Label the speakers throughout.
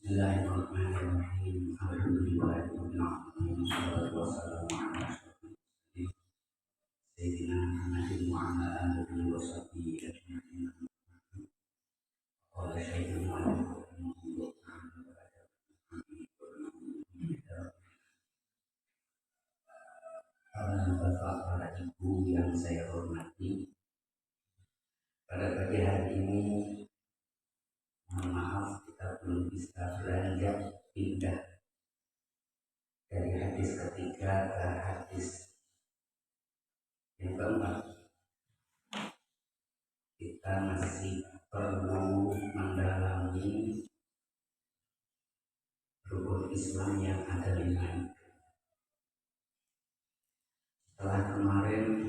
Speaker 1: Bismillahirrahmanirrahim. Alhamdulillahirabbil alamin. Wassalatu wassalamu ala asyrofil sayyidina Muhammadin wa ala alihi wa sahbihi ajma'in. Qala syekhul mu'allif Bapak, para ibu yang saya hormati, pada pagi hari ini mohon maaf kita belum bisa beranjak pindah dari hadis ketiga ke hadis yang keempat. Kita masih perlu mendalami rukun Islam yang ada 5. Setelah kemarin,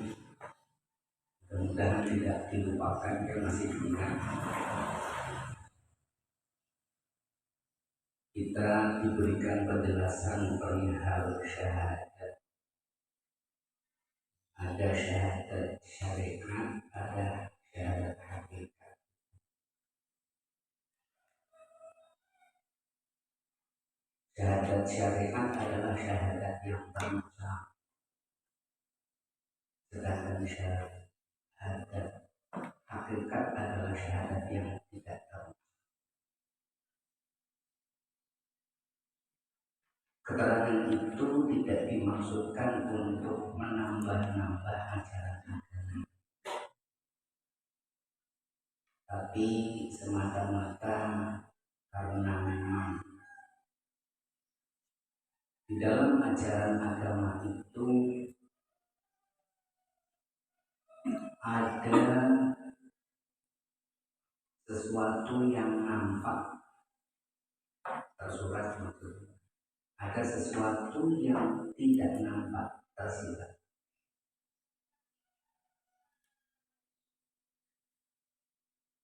Speaker 1: mudah-mudahan tidak dilupakan, yang masih ingat, kita diberikan penjelasan perihal syahadat. Ada syahadat syariat, ada syahadat hakikat. Syahadat syariat adalah syahadat yang terucap, sedangkan syahadat hakikat adalah syahadat yang tidak terucap. Keterangan itu tidak dimaksudkan untuk menambah-nambah ajaran agama, tapi semata-mata karena memang di dalam ajaran agama itu ada sesuatu yang nampak tersurat itu, ada sesuatu yang tidak nampak tersirat.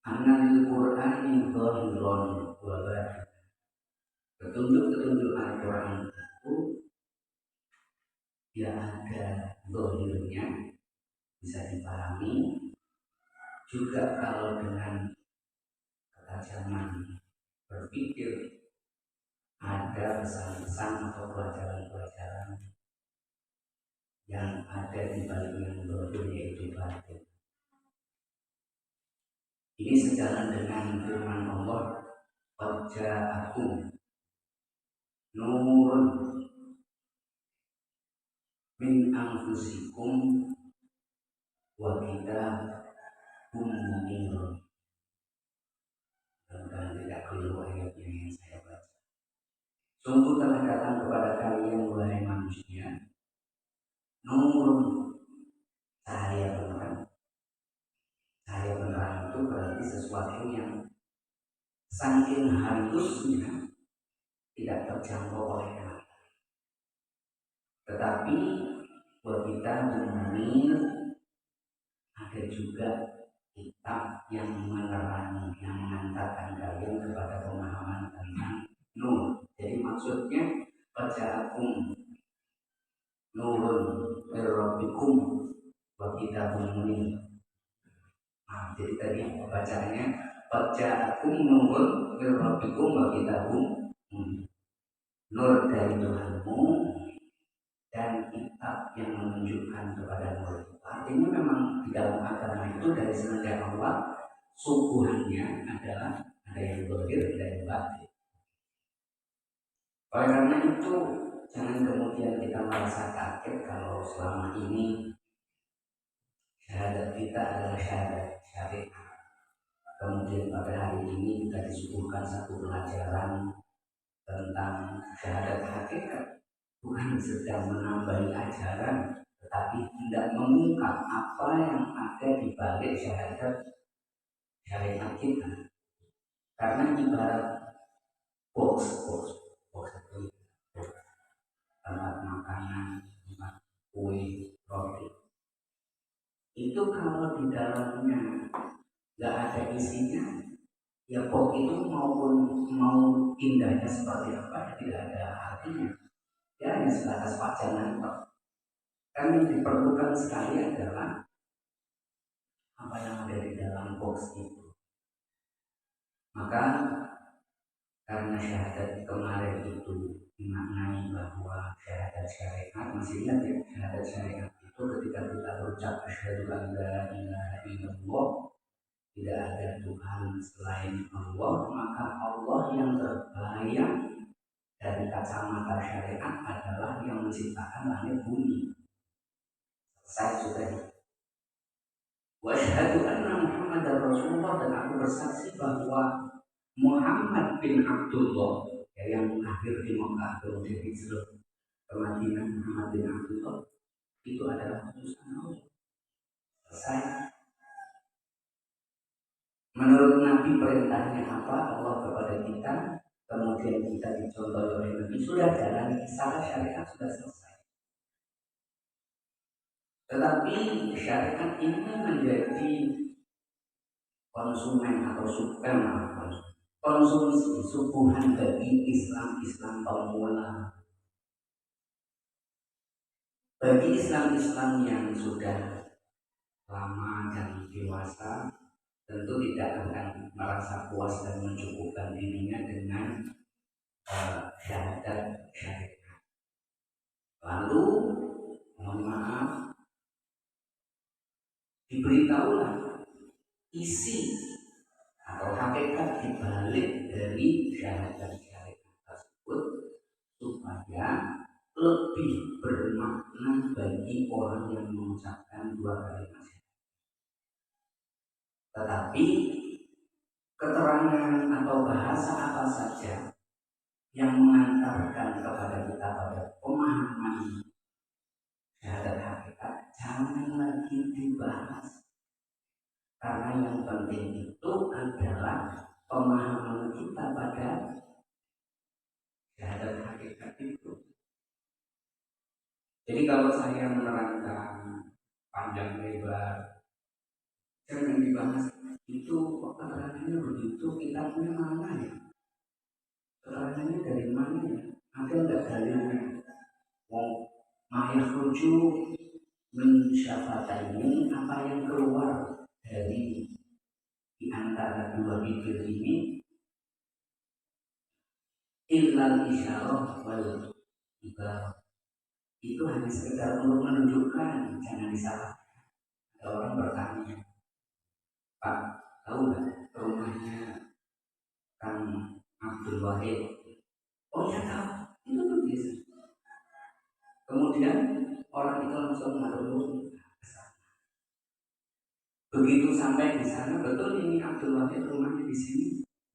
Speaker 1: Anal Qur'ani dhahirun wa batin. Petunjuk-petunjuk Al-Quran itu ya ada zahirnya, bisa dipahami, juga kalau dengan ketajaman berpikir ada pesan-pesan atau pelajaran-pelajaran yang ada di balik yang zahir, yaitu batin. Ini sejalan dengan firman Allah, qad ja'akum nurun min anfusikum wa kitabun munirun. Dan tidak keliru ayatnya yang saya baca. Sungguh telah datang kepada kalian wahai manusia nurun, cahaya penerang. Cahaya penerang itu berarti sesuatu yang saking halusnya tidak terjangkau oleh mata. Tetapi buat kita munir, ada juga kitab yang menerangi, yang mengantarkan kalian kepada pemahaman tentang nur. Jadi maksudnya bacaakum nurun rabbikum wa kitabun munir. Jadi tadi bacaannya bacaakum nurun rabbikum wa kitabun munir. Nur dari Tuhanmu dan kitab yang menunjukkan kepada nur. Artinya memang di dalam agama itu dari semenjak awal subuhannya adalah ada yang zahir, ada yang batin. Oleh karena itu jangan kemudian kita merasa kaget kalau selama ini syahadat kita adalah syahadat syariat. Kemudian pada hari ini kita disuguhkan satu pelajaran tentang syahadat hakikat, bukan sedang menambahi ajaran, tetapi tidak mengungkap apa yang ada di balik syahadat syariat kita. Karena ibarat box itu tempat makanan, tempat kue, roti. Itu kalau di dalamnya nggak ada isinya, ya box itu maupun mau indahnya seperti apa tidak ada artinya. Ya hanya sebatas pajangan kok. Kan yang diperlukan sekali adalah apa yang ada di dalam box itu. Maka Karena syahadat kemarin itu dimaknai bahwa syahadat syariat, masih ingat ya, syahadat syariat itu ketika kita berucap asyhadu an la ilaha illallah, tidak ada Tuhan selain Allah, maka Allah yang terbayang dari kacamata syariat adalah yang menciptakan langit bumi. Saya sudah wa asyhadu anna Muhammadar Rasulullah, dan aku bersaksi bahwa Muhammad bin Abdullah, yang lahir di Mekah kemudian hijrah ke Madinah, Muhammad bin Abdullah itu adalah utusan Allah. Selesai. Menurut Nabi perintahnya apa Allah kepada kita, kemudian kita dicontoh oleh Nabi, sudah jalan secara syariat sudah selesai. Tetapi syariat ini menjadi konsumen atau konsumsi suguhan bagi Islam pemula, bagi Islam yang sudah lama dan dewasa, tentu tidak akan merasa puas dan mencukupkan dirinya dengan syahadat syariat. Lalu mohon maaf, diberitahulah isi atau hakikat dibalik dari syahadat syariat tersebut supaya lebih bermakna bagi orang yang mengucapkan dua kalimat syahadat. Tetapi keterangan atau bahasa apa saja yang mengantarkan kepada kita pada pemahaman syahadat hakikat jangan lagi dibahas, karena yang penting itu adalah pemahaman kita pada syahadat hakikat itu. Jadi kalau saya menerangkan panjang lebar, jangan dibahas itu keterangannya begitu, kitabnya mana ya, keterangannya dari mana ya, ada nggak dalilnya? Mau mahir rujuk mensyafat ini, apa yang keluar dari di antara dua bibir ini, illal isyarah wal ibarah, itu hanya sekedar untuk menunjukkan, jangan disalah. Ada orang bertanya, Pak, tahu nggak rumahnya Kang Abdul Wahid? Oh ya tahu, itu tuh biasa. Kemudian orang itu langsung ngaruh. Begitu sampai di sana, betul ini Abdul Wahid rumahnya di sini?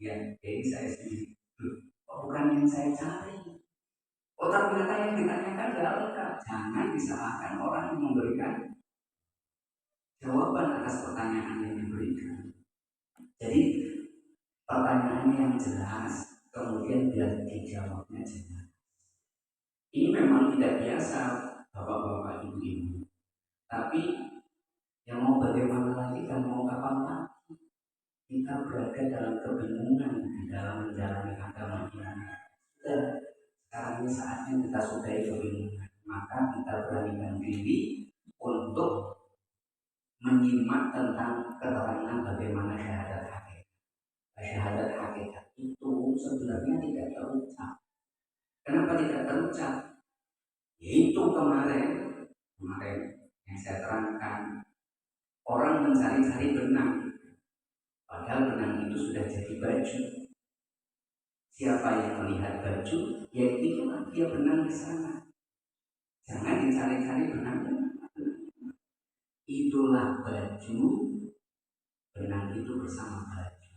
Speaker 1: Ya, ini saya sendiri. Oh, bukan yang saya cari. Oh, ternyata yang ditanyakan tidak lengkap. Jangan disalahkan orang yang memberikan jawaban atas pertanyaan yang diberikan. Jadi pertanyaannya yang jelas, kemudian biar dijawabnya jelas. Ini memang tidak biasa, bapak-bapak ibu-ibu. Tapi yang mau bagaimana lagi dan mau kapan lagi, kita berada dalam kebingungan di dalam menjalani agama ini. Sekarang ini saatnya kita sudahi kebingungan, maka kita beranikan diri untuk menyimak tentang keterangan bagaimana syahadat hakikat. Syahadat hakikat itu sebenarnya tidak terucap. Kenapa tidak terucap? Yaitu kemarin yang saya terangkan, orang mencari-cari benang, padahal benang itu sudah jadi baju. Siapa yang melihat baju, ya itulah dia benang di sana. Jangan dicari-cari benang. Itulah baju, benang itu bersama baju.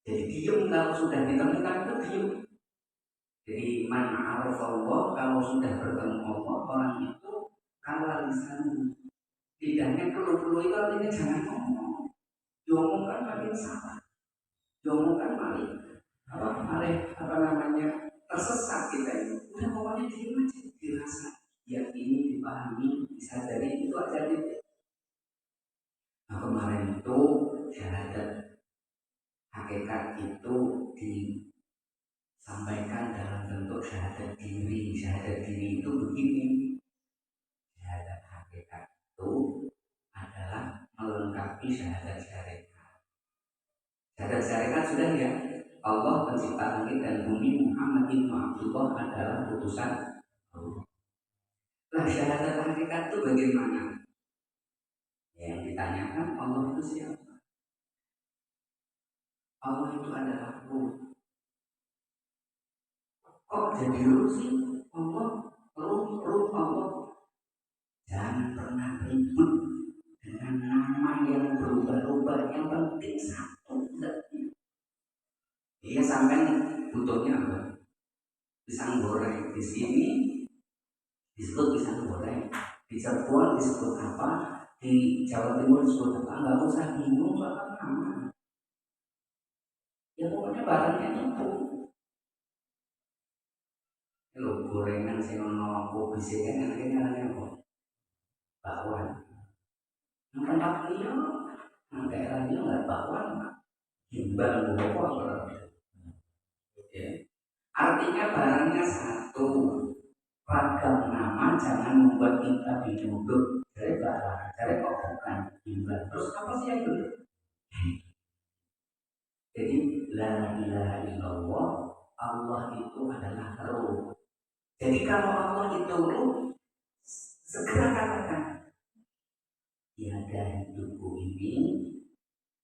Speaker 1: Jadi diem kalau sudah ditemukan itu diem. Jadi man araf Allah, kalau sudah bertemu Allah, orang itu kalah di sana. Lidahnya keluh-keluh itu artinya jangan ngomong. Diomongkan makin salah. Diomongkan makin apa namanya tersesat kita ini. Udah pokoknya diem aja, dirasa, yakini, dipahami, disadari, itu aja gitu. Nah kemarin itu syahadat hakikat itu disampaikan dalam bentuk syahadat diri. Syahadat diri itu begini, syahadat hakikat itu adalah melengkapi syahadat syariat. Syahadat syariat sudah ya, Allah pencipta langit dan bumi, Muhammad ibnu Abdullah adalah utusan Allah. Lah syahadat hakikat itu bagaimana? Yang ditanyakan Allah itu siapa? Allah itu adalah ruh. Kok jadi ruh sih? Allah, ruh Allah. Jangan pernah ribut dengan nama yang berubah-ubah. Yang penting satu. Iya sampai butuhnya apa? Pisang goreng di sini disebut pisang goreng, di Cirebon disebut apa, di Jawa Timur disebut apa, nggak usah bingung soal nama. Ya pokoknya barangnya itu. Lo gorengan sing ono kubis kan namanya apa? Bakwan. Yang tempat dia, yang daerah dia nggak bakwan, gimbal bubuk. Ya. Artinya barangnya satu. Ragam nama jangan membuat kita duduk dari barang, dari kok bukan gimbal. Terus apa sih yang benar? Jadi la ilaha illallah, Allah itu adalah ruh. Jadi kalau Allah itu ruh, segera katakan tiada hidupku ini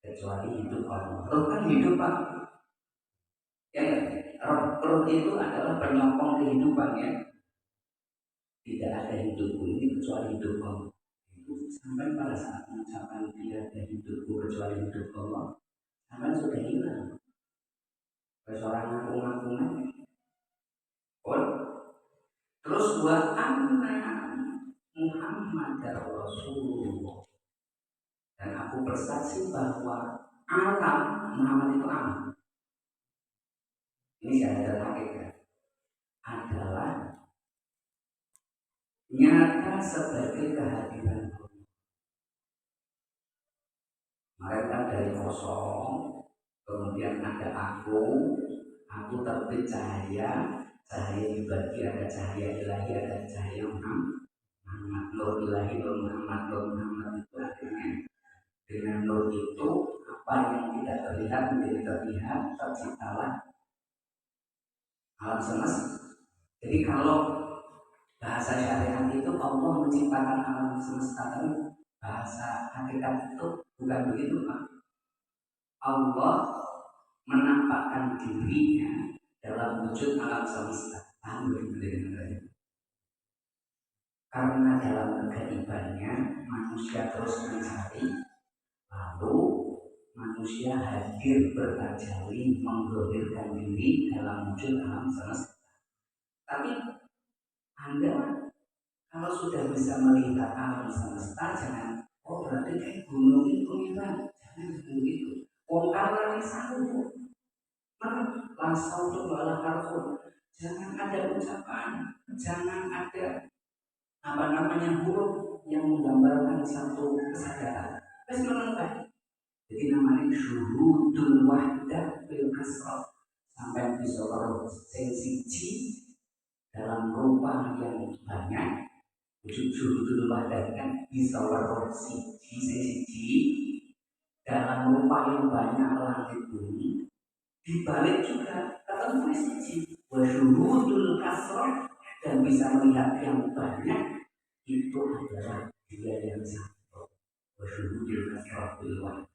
Speaker 1: kecuali hidup Allah. Ruh kan hidup Pak. Ya, ruh itu adalah penyokong kehidupan ya. Tidak ada hidupku ini kecuali hidup Allah. Itu sampai pada saat mengucapkan tiada hidupku kecuali hidup Allah, sampai sudah hilang. Seorang ngaku-ngaku terus buat anna Muhammad Rasulullah, dan aku bersaksi bahwa alam Muhammad itu alam. Ini syahadat hakikat adalah nyata sebagai kehadiran Allah. Mereka dari kosong, kemudian ada aku terbit cahaya dibagi, ada cahaya ilahi, ada cahaya Muhammad, nur ilahi, nur Muhammad itu artinya dengan nur itu apa yang tidak terlihat menjadi terlihat, terciptalah alam semesta. Jadi kalau bahasa syariat itu Allah menciptakan alam semesta, tapi bahasa hakikat itu bukan begitu Pak. Allah menampakkan dirinya dalam wujud alam semesta. Karena dalam kegaibannya manusia terus mencari, lalu manusia hadir bertajali menggolirkan diri dalam wujud alam semesta. Tapi Anda kalau sudah bisa melihat alam semesta, jangan berarti kayak gunung itu hilang, jangan begitu. Wongkar sanggup, langsung untuk balas harfun. Jangan ada ucapan, jangan ada huruf yang menggambarkan satu kesadaran. Terus menentukan. Jadi namanya syuhudul wahdah bil kasrah, sampai bisa sensiji dalam rupa yang banyak. Wujud syuhudul wahdah kan bisa sensiji dalam rupa yang banyak langit bumi. Dibalik juga ketemu siji wasyuhudul kasrah, dan bisa melihat yang banyak itu adalah dia yang satu. Wasyuhudul kasrah bil wahdah.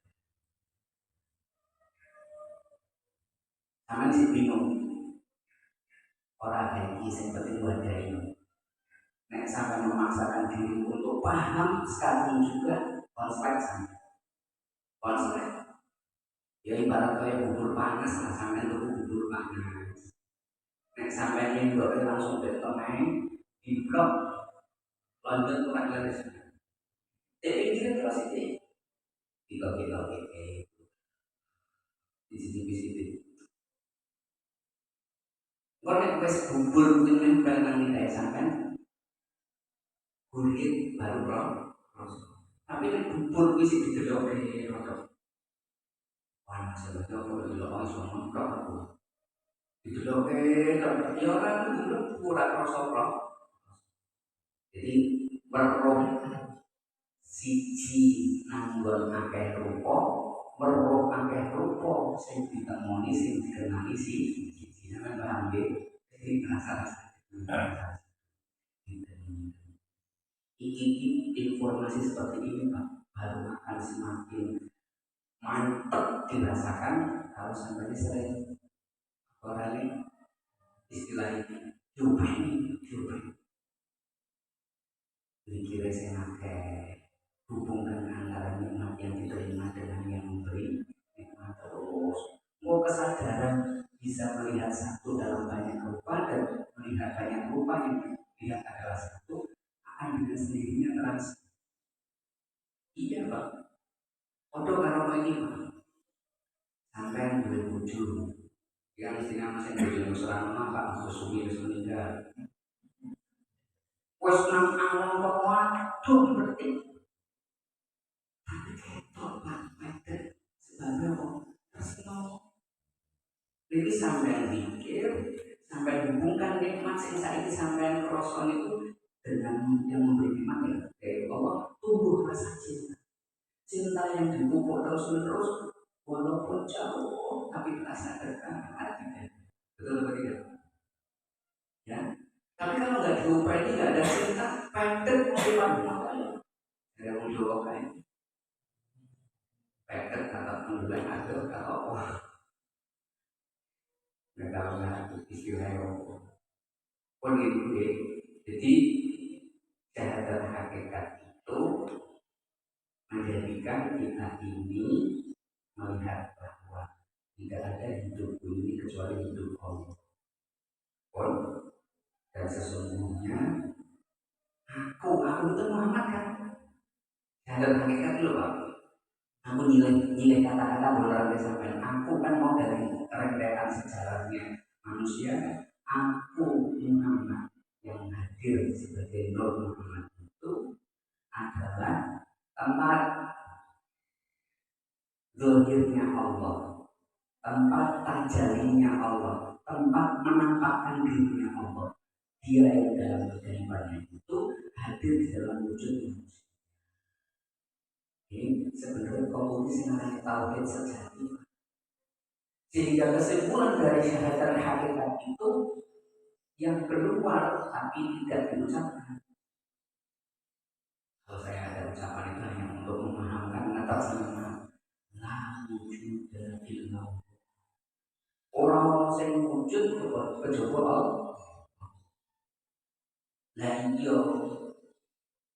Speaker 1: Sama si bingung orang lagi seperti wadah ini. Nek sampai memaksakan diri untuk paham sekarang juga konsep sama. Konsep ya ibarat kayak bubur panas lah, sampai itu bubur panas. Nek sampai nyendok langsung betonnya di blok London tuh kan laris. Jadi kita terus ini kita di sini. Kalau nek wes bubur dengan barang kita sampai kulit baru bro. Tapi nek bubur wis dideloke rotok. Panas banget kalau dideloke semua aku. Dideloke tak ya orang itu kurang rasa bro. Jadi weruh siji nanggon akeh rupa, weruh akeh rupa sing ditemoni sing dikenal isi namanya paham ya. Jadi rasa-rasa ini informasi seperti ini Pak baru akan semakin mantap dirasakan kalau sampai sering orangnya istilah ini coba dikira saya pakai hubungkan antara nikmat yang diterima dengan yang memberi nikmat terus mau kesadaran bisa melihat satu dalam banyak rupa dan melihat banyak rupa yang dilihat adalah satu akan dengan sendirinya terasa. Iya Pak, foto kalau ini Pak sampai yang 2007 yang istilah masih berjalan selama Pak Kusumi meninggal wes nang alam waduh berarti tapi ketok Pak meter sebabnya kok terus jadi sampai pikir sampai hubungkan nikmat sing saiki sampai kroson itu dengan yang memberi nikmat ya kayak Allah tumbuh rasa cinta yang dipupuk terus menerus walaupun jauh tapi terasa dekat hatinya betul atau tidak ya tapi kalau nggak diubah ini nggak ada cinta pendek mau makanya ada muncul kayak pendek kata penggulan ada kata apa nggak tahu lah istilahnya apa pun gitu ya jadi syahadat hakikat itu menjadikan kita ini melihat bahwa tidak ada hidup ini kecuali hidup Allah. Pun dan sesungguhnya aku itu Muhammad kan. Syahadat hakikat itu Pak. Aku nilai kata-kata boleh sampai aku kan mau dari rentetan sejarahnya manusia. Aku Muhammad yang hadir sebagai Nur Muhammad itu adalah tempat zahirnya Allah, tempat tajalinya Allah, tempat menampakkan dirinya Allah. Dia yang dalam kehidupannya itu hadir di dalam wujud manusia. Ini sebenarnya komunis yang namanya tauhid sejati. Sehingga kesimpulan dari syahadat hakikat itu yang keluar tapi tidak diucapkan. Kalau saya ada ucapan itu hanya untuk memahamkan atas nama la wujuda illallah. Orang-orang yang wujud kejaba Allah. Nah iya,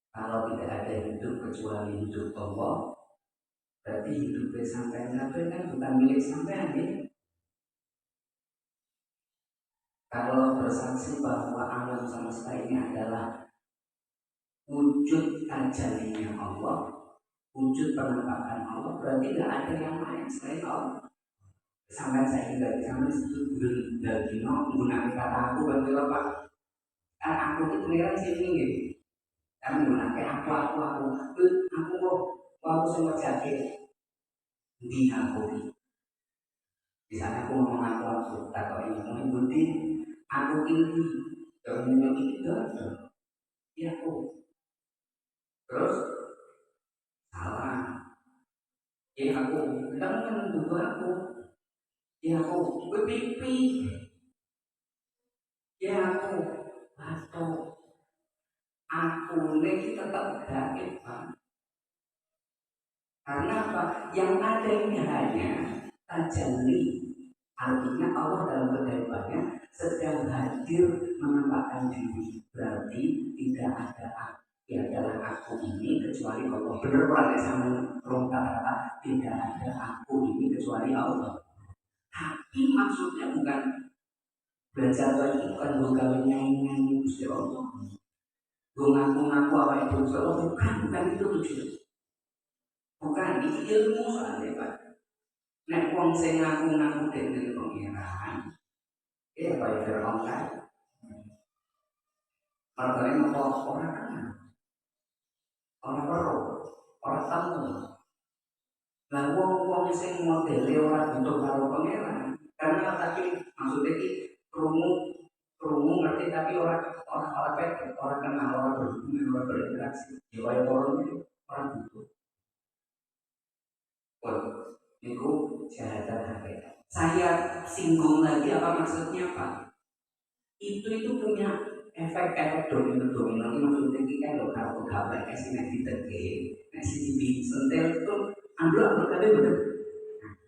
Speaker 1: kalau tidak ada hidup kecuali hidup Allah, berarti hidupnya sampai kan bukan milik sampean ya. Kalau bersaksi bahwa alam semesta ini adalah wujud tajalinya Allah, wujud penampakan Allah, berarti tidak ada yang lain selain Allah. Sampai saya tidak sampai situ dari menggunakan kata aku bagi Bapak. Kan aku itu pengiran sini gitu. Kan menggunakan aku kok aku semua jadi di aku. Di sana aku ngomong aku tak ini mau ikuti aku ini kalau mau itu ya aku terus salah ya aku kadang kan dulu aku ya aku pipi ya aku atau aku ini tetap gaib Pak karena apa yang ada ini hanya tajalli artinya Allah dalam kedaibannya sedang hadir menampakkan diri berarti tidak ada aku adalah aku ini kecuali Allah benar orang sama rom kata-kata tidak ada aku ini kecuali Allah tapi maksudnya bukan belajar lagi bukan bukan nyanyi Gusti Allah gue ngaku-ngaku apa itu Gusti Allah bukan itu tujuan bukan itu ilmu soalnya Pak nek wong sing ngaku-ngaku dene pengiran ya baik Fir'aun kan Margane apa orang kenal orang baru orang tahu nah wong sing modele ora butuh karo pangeran karena tadi maksudnya iki krungu ngerti tapi orang pek orang kenal orang berhubungan orang berinteraksi ya kaya orang itu orang butuh niku syahadat hakikat saya singgung lagi apa maksudnya Pak? Itu punya efek domino itu maksudnya kita kan lo kalau gawe kasih nanti teke nasi di sentel itu ambil tapi betul.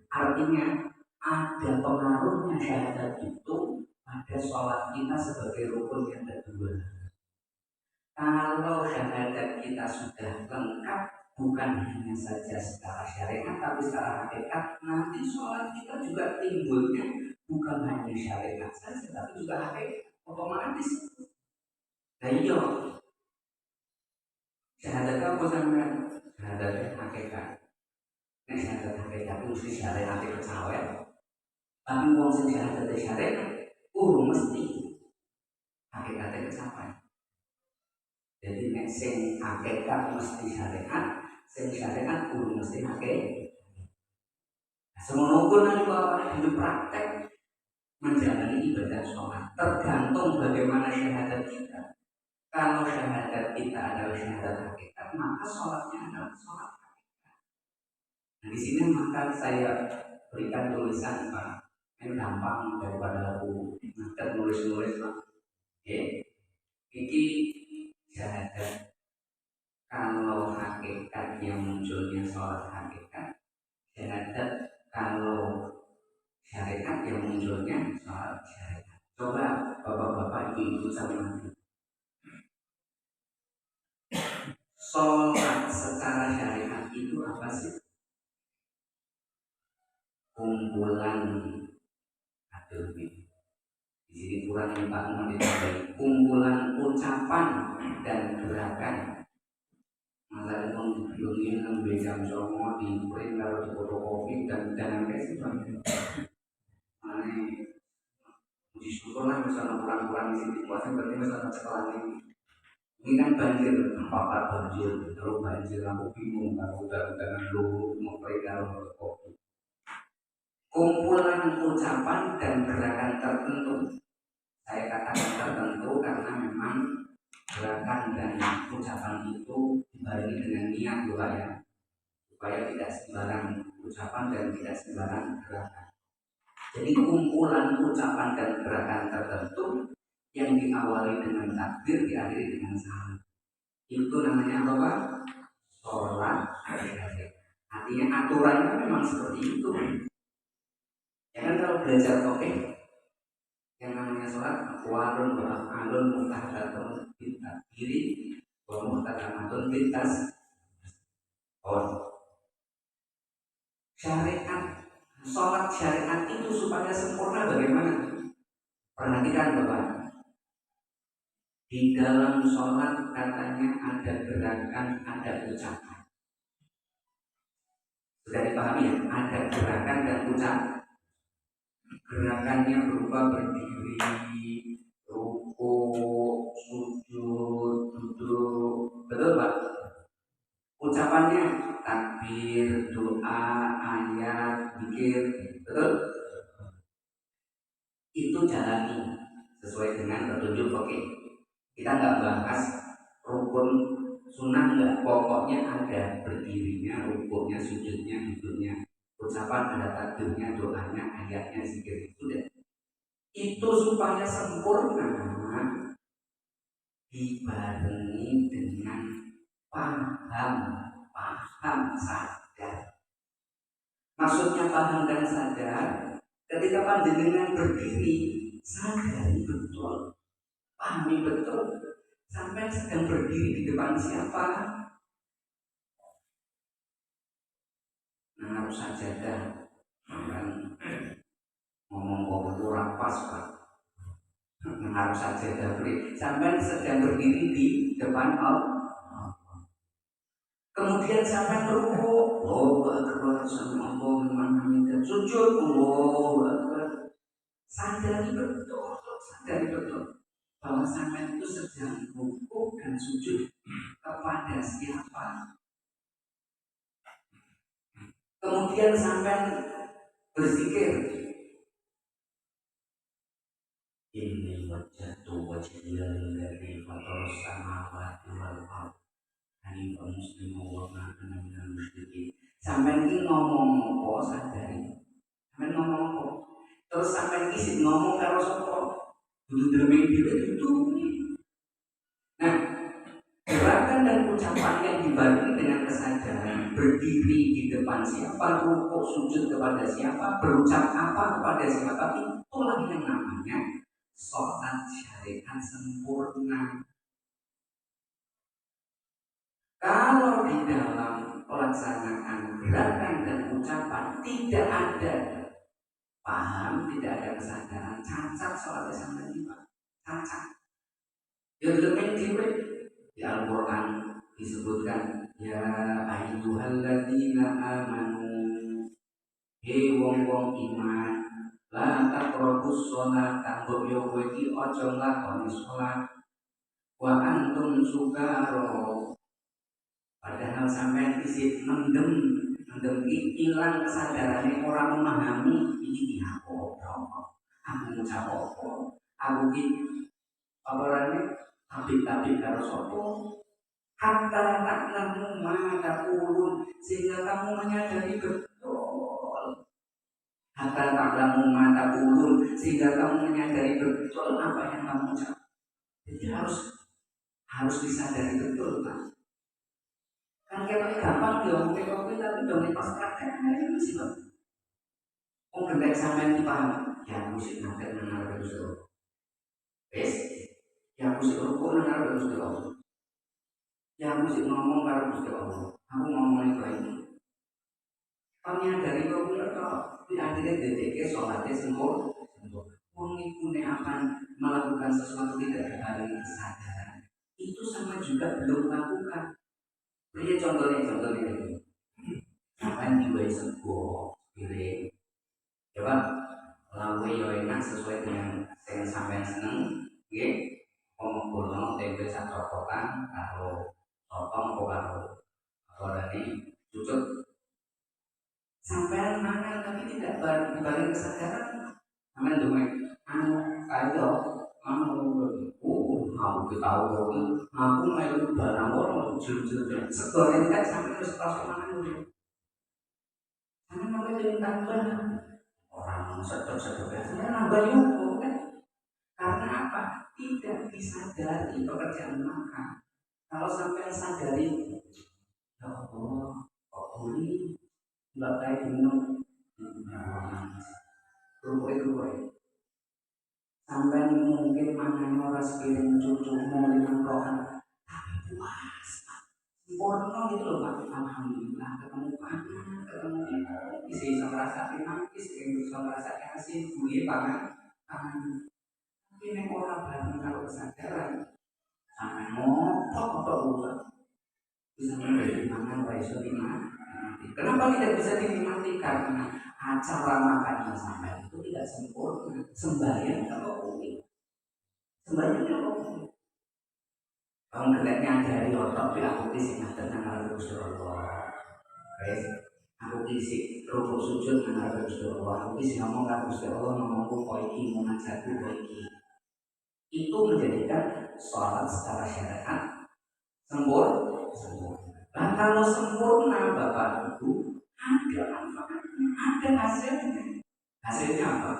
Speaker 1: Artinya ada pengaruhnya syahadat itu pada sholat kita sebagai rukun yang kedua. Kalau syahadat kita sudah lengkap, bukan hanya saja secara syariat tapi secara hakikat, nanti sholat kita juga timbulnya bukan hanya syariat saja tapi juga hakikat otomatis. Nah iya, syahadat apa sampean? Syahadat hakikat. Nek syahadat hakikat itu mesti syariat kecawet. Tapi wong sing syahadat syariat, mesti hakikatnya kecapai. Jadi nek sing hakikat mesti syariat, sing syariat mesti hakikat. Semono pun nanti bapak hidup praktek menjalani ibadah sholat tergantung bagaimana syahadat kita. Kalau syahadat kita adalah syahadat hakikat, maka sholatnya adalah sholat hakikat. Nah di sini maka saya berikan tulisan Pak, ini gampang daripada aku nulis-nulis Pak. Oke, ini syahadat. Kalau hakikat yang munculnya sholat hakikat, syahadat. Kalau syariat yang munculnya sholat syariat. Coba bapak-bapak ibu-ibu sama sholat secara syariat itu apa sih? Kumpulan di sini kurang Pak menit kumpulan ucapan dan gerakan. Masa itu belum ngambil jam songo di print lalu di fotokopi dan kasih mana puji syukur lah misalnya kurang-kurang di sini puasa berarti misalnya sekolah ini kan banjir apa banjir lalu banjir aku bingung aku udah lu mau pergi kalau kopi kumpulan ucapan dan gerakan tertentu. Saya katakan tertentu karena memang gerakan dan ucapan itu dibarengi dengan niat juga ya, supaya tidak sembarang ucapan dan tidak sembarang gerakan. Jadi kumpulan ucapan dan gerakan tertentu yang diawali dengan takbir diakhiri dengan salam. Itu namanya apa Pak? Sholat. Artinya aturannya memang seperti itu. Ya kan kalau belajar topik yang namanya sholat warun alun mutahdatun bintas kiri wa mutahdatun bintas syariat. Sholat syariat itu supaya sempurna bagaimana? Perhatikan Bapak, di dalam sholat katanya ada gerakan, ada ucapan. Sudah dipahami ya? Ada gerakan dan ucapan. Gerakannya berupa berdiri, ruku, sujud, duduk, betul Pak? Ucapannya takbir, doa, ayat, zikir, betul? Itu jalani sesuai dengan petunjuk oke. Kita nggak bahas rukun sunnah nggak, pokoknya ada berdirinya, rukunnya, sujudnya, duduknya, ucapan ada takbirnya, doanya, ayatnya, zikir itu deh. Itu supaya sempurna dibarengi dengan paham sadar. Maksudnya paham dan sadar, ketika panjenengan berdiri, sadari betul, pahami betul, sampai sedang berdiri di depan siapa. Nah harus sajadah, ngomong kurang pas Pak. Harus sajadah beri, sampai sedang berdiri di depan Allah. Kemudian sampai ruku, Akbar, sama Allah memang sujud, Akbar. Sadari betul bahwa sampai itu sedang ruku dan sujud kepada siapa. Kemudian sampai berzikir, ini wajahnya dari fathor samawati wal ardh. Ini muslim wa ma'ana minal musyrikin. Sampai ini ngomong apa sadari. Sampai ngomong apa? Terus sampai isi ngomong karo sapa? Kudu derming dhewe itu. Nah, gerakan dan ucapan yang dibarengi dengan kesadaran, berdiri di depan siapa, rukuk sujud kepada siapa, berucap apa kepada siapa, itulah yang namanya sholat syariat sempurna. Kalau di dalam pelaksanaan gerakan dan ucapan tidak ada paham, tidak ada kesadaran, cacat sholat sama lima, cacat. Yang lebih diwe di Al-Quran disebutkan ya ayyuhalladzina amanu, he wong-wong iman, la taqrabus sholata, mbok yo kowe iki aja nglakoni sholat wa antum sukaro, padahal sampai isi mendem hilang kesadarannya, orang memahami ini aku ngucap aku ki orangnya tapi karo sopo hatta ta'lamu ma taqulun, sehingga kamu menyadari betul, hatta ta'lamu ma taqulun, sehingga kamu menyadari betul apa yang kamu ucap. Jadi harus disadari betul, Pak. Kan kita gampang diomongin tapi dong pas praktek itu sih, Pak. Oh, kendek sampean dipaham. Ya musik nanti mengenal Gusti. Wes, ya musik rukuk mengenal Gusti Allah. Ya musik ngomong karo Gusti Allah. Aku ngomongin lagi. Kami dari kau kok di akhirnya DTK sholatnya sempurna. Wong iku akan melakukan sesuatu tidak dari kesadaran. Itu sama juga belum melakukan. Ini contohnya ini. Sampai juga sebuah pilih. Coba lalu yang enak sesuai dengan yang sampai seneng. Oke, ngomong bono tempe sak cokotan atau sotong karo ini cucut. Sampai mana tapi tidak balik kesadaran. Sampai dulu ayo aku tahu aku main barang orang jujur sekolah kan sampai terus mana dulu karena namanya jadi tambah orang sedot biasanya nambah yuk kan, karena apa, tidak disadari pekerjaan maka kalau sampai sadari ya Allah kok boleh nggak kayak minum rupanya sampai mungkin mangan orang sepiring cucu mau lima rokan tapi puas sempurna gitu loh Pak. Alhamdulillah ketemu pangan, ketemu isi sama rasa nangis, bisa merasakan asin gurih pangan. Tapi nek orang bareng kalau kesadaran sampai ngotot bisa menjadi pangan iso dimana. Kenapa tidak bisa dinikmati? Karena acara makannya sampai itu tidak sempurna. Sembahyang kalau boleh, sembahyang kalau boleh. Kamu kena nyadari otak di aku isi tentang hal Gusti Allah. Aku isi rukuk sujud dengan hal Gusti Allah. Aku isi ngomong kan Gusti Allah ngomongku koiki mengajarku koiki. Itu menjadikan sholat secara syariat sempurna. Dan kalau sempurna Bapak Ibu ada manfaatnya, ada hasilnya. Hasilnya apa?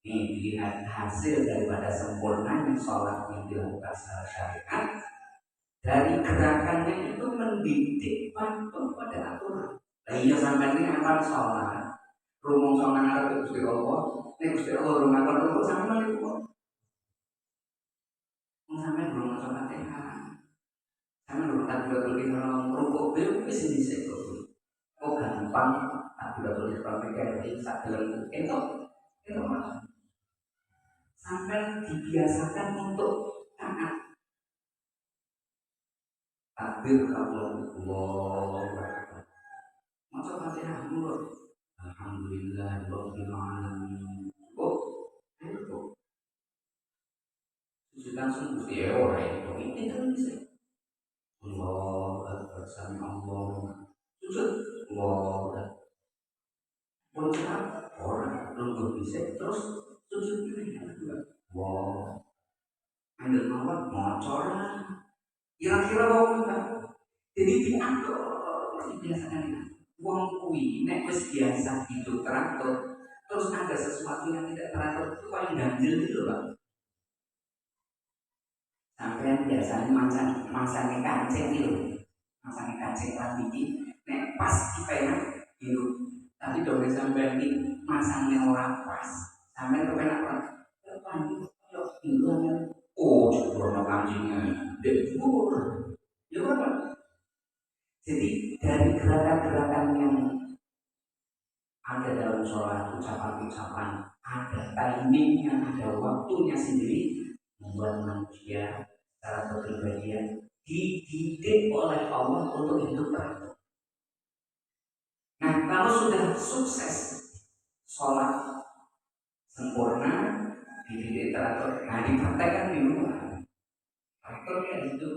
Speaker 1: Ini dilihat hasil daripada sempurnanya sholat yang dilakukan secara syariat. Dari gerakannya itu mendidik patuh pada aturan. Nah iya sampai ini akan sholat rumong sholat Arab Gusti Allah. Ini Gusti Allah rumah kon rumong sama itu. Sampai rumong sholat sama rumah takbiratul ihram rukuk itu bisa disebut. Oh gampang takbiratul ihram kayak sak dalam itu sampai dibiasakan untuk taat. Takbir Allah masa Fatihah mulut alhamdulillah rabbil alamin. Oh itu sudah langsung dia orang itu kan bisa Allah akbar sami Allah sujud Allah puncak orang belum bisa terus sujud ini wow ambil mawar ngocor kira-kira mau apa jadi diatur dibiasakan uang kui nek wis biasa itu teratur terus ada sesuatu yang tidak teratur itu paling ganjil gitu loh Pak. Sampai biasanya masangnya kancing gitu, masangnya kancing lagi nek pas kita ya gitu. Tapi dong sampai ini masangnya orang pas, sampai kepenak orang depan gitu oh jebol kancingnya debur ya Pak. Jadi dari gerakan-gerakan yang ada dalam sholat, ucapan-ucapan, ada timingnya, ada waktunya sendiri, membuat manusia secara kepribadian dididik oleh Allah untuk hidup teratur. Nah, kalau sudah sukses sholat sempurna, dididik teratur, nah dipraktekkan di rumah. Teraturnya itu.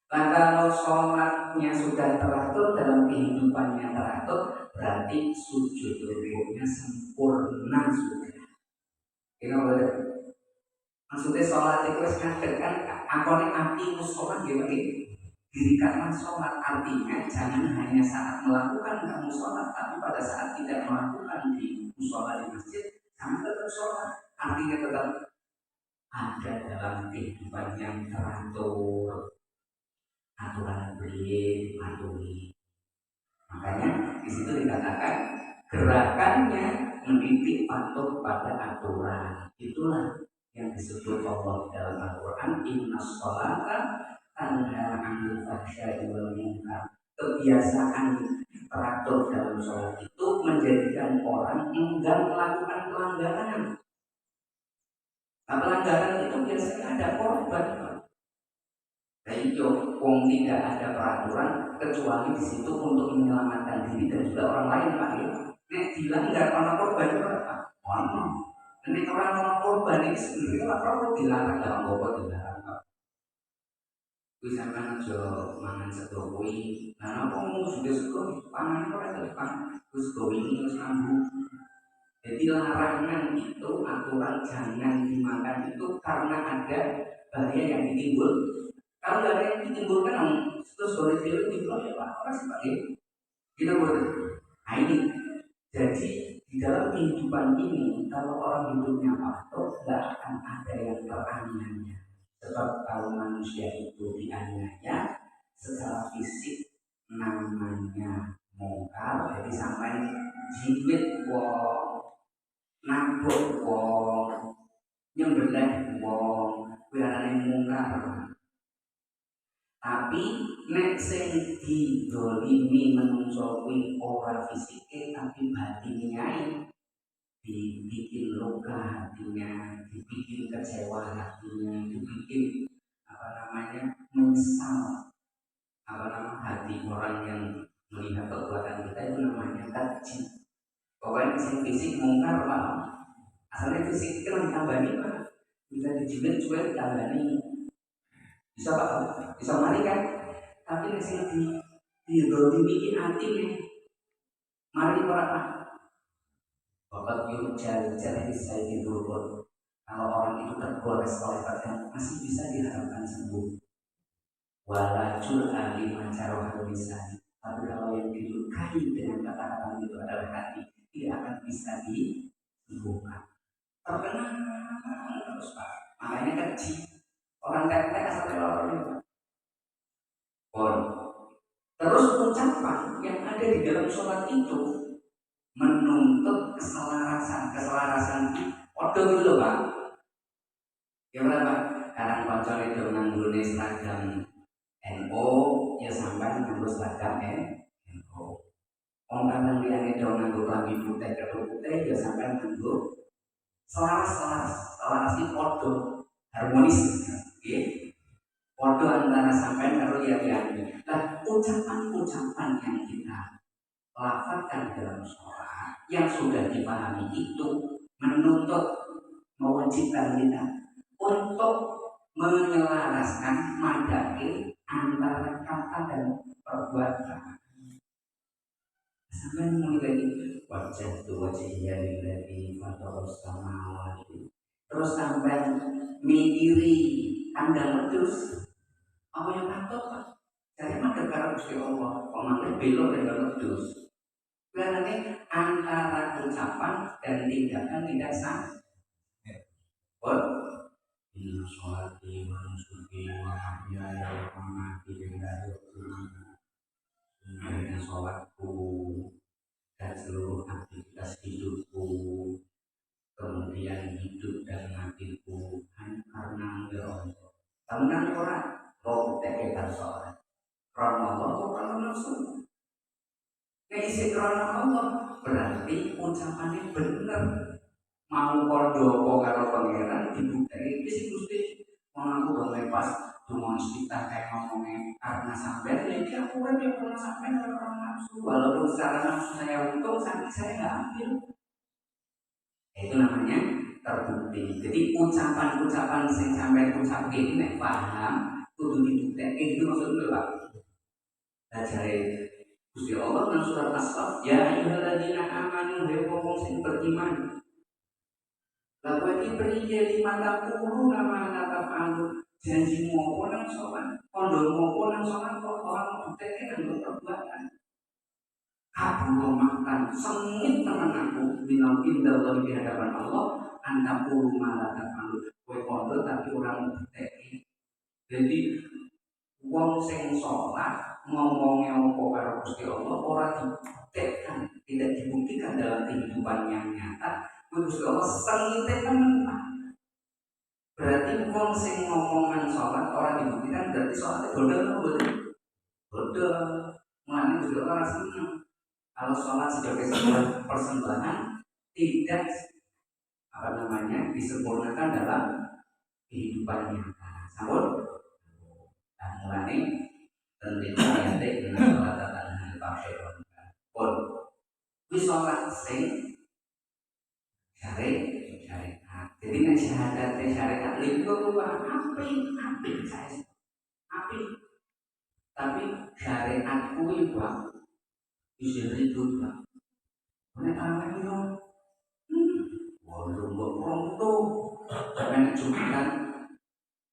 Speaker 1: Nah, kalau sholatnya sudah teratur dalam kehidupannya teratur, berarti sujud rukuknya sempurna sudah. Ini boleh. Maksudnya sholat itu ngadeg kan akone ati sholat gitu dirikanlah sholat, artinya jangan hanya saat melakukan kamu sholat, tapi pada saat tidak melakukan di musola di masjid kamu tetap sholat. Artinya tetap ada dalam kehidupan yang teratur, aturan beli dipatuhi. Makanya di situ dikatakan gerakannya mendidik patuh pada aturan. Itulah yang disebut Allah dalam Al-Quran, innas sholata tanha 'anil fahsya'i wal munkar. Kebiasaan teratur dalam sholat itu menjadikan orang enggan melakukan pelanggaran. Nah, pelanggaran itu biasanya ada korban. Jadi wong tidak ada peraturan kecuali di situ untuk menyelamatkan diri dan juga orang lain Pak ya. Nek dilanggar orang korban itu apa? Orang. Dan orang korban ini sebenarnya perlu dilarang dalam pokok dilarang Pak. Bisa kan jo mangan sego kuwi. Nah apa mau juga sego pangan ora depan. Terus sego ini terus ambu. Jadi larangan itu aturan jangan dimakan itu karena ada bahaya yang ditimbul. Kalau nggak ada yang ditimbulkan, terus boleh film itu ya Pak, apa sih Pak? Kita boleh. Nah ini, jadi di dalam kehidupan ini, kalau orang hidupnya patuh, nggak akan ada yang teraniaya. Sebab kalau manusia itu dianiaya, secara fisik namanya mungkar, jadi sampai jiwit wong, nabok wong, nyembelih wong, biarane mungkar. Tapi nek sing didolimi menungso kuwi ora fisike tapi batinnya dibikin luka hatinya, dibikin kecewa hatinya, dibikin apa namanya menyesal apa nama hati orang yang melihat perbuatan kita itu namanya kaji. Pokoknya sing fisik mungkar Pak. Asalnya fisik kan ditambani Pak. Bisa dijilat juga ditambani. Bisa Pak, bisa mari kan? Tapi sing didolimi hati nih, mari orang Pak. Bapak yurjal jadi saya didulur. Kalau orang itu tergores oleh badan masih bisa diharapkan sembuh. Walajul ahli macaroh bisa. Tapi kalau yang dilukai dengan kata-kata itu adalah hati, tidak akan bisa disembuhkan. Terkenal terus Pak. Makanya kecil. Orang kaya asal orang itu. Terus ucapan yang ada di dalam sholat itu menuntut keselarasan waktu dulu Pak. Gimana Pak? Karena pacar itu nganggunya seragam NO, ya sampai nganggu seragam NO. Orang yang itu nganggu klambi putih kerudung putih, ya sampai nganggu selaras di foto harmonis, ya. Foto antara sampai karo yang. Nah, ucapan-ucapan yang kita lafazkan dalam sholat yang sudah dipahami itu menuntut mewajibkan kita untuk menyelaraskan madaki antara kata dan perbuatan. Sampai mulai wajah tu wajahnya lillahi fatarus samawati. Terus sampai mikiri kandang wedhus. Apa yang patut Pak? Jadi madhep karo Gusti Allah, kok malah belok dan wedhus. Karena antara ucapan dan tindakan tidak sah. Oh, inna sholati wa nusuki wa mahyaya wa mamati lillahi rabbil alamin. Sholatku dan seluruh aktivitas hidupku, kemudian hidup dan matiku hanya karena Allah. Temenan orang mau teketan sholat karena Allah kok karena nafsu. Isi karena Allah berarti ucapannya benar. Mau kordopo karo pangeran dibuktikan iki Gusti mengaku dong lepas cuma kita kayak ngomongnya karena sampai jadi aku kan ya karena sampai orang nafsu walaupun secara nafsu saya untung tapi saya nggak ambil. Itu namanya terbukti. Jadi ucapan-ucapan yang sampai ucap ini nek paham kudu dibuktikan itu maksudnya Pak. Ajare Gusti Allah nang surat As-Saff ya ayyuhalladzina amanu wa wong sing beriman. Lalu ini priye lima takuru nama taf'alu janji mopo nang sowan kondo mopo nang sowan kok orang buktikan dengan perbuatan. Aku makan sengit teman aku minal indah di hadapan Allah antapuru malah taf'alu kowe kondo tapi orang buktikan. Jadi wong sing sholat ngomongnya opo karo Gusti Allah ora dibuktikan, tidak dibuktikan dalam kehidupan yang nyata. Gusti Allah sengite temen. Berarti wong sing ngomongan sholat ora dibuktikan berarti sholatnya bodoh atau bodoh? Bodoh. Mulane Gusti Allah ora seneng. Kalau sholat sebagai sebuah persembahan tidak disempurnakan dalam kehidupan nyata. Sampun. Nah, mulane tentu ayate dengan sholat tanah pakai pun wis sholat sing syariat. Jadi nek syahadat syariat itu luar api saya api. Tapi syariat kuwi Pak bisa ribut Pak. Nek ana yo waduh kok pronto. Karena cuman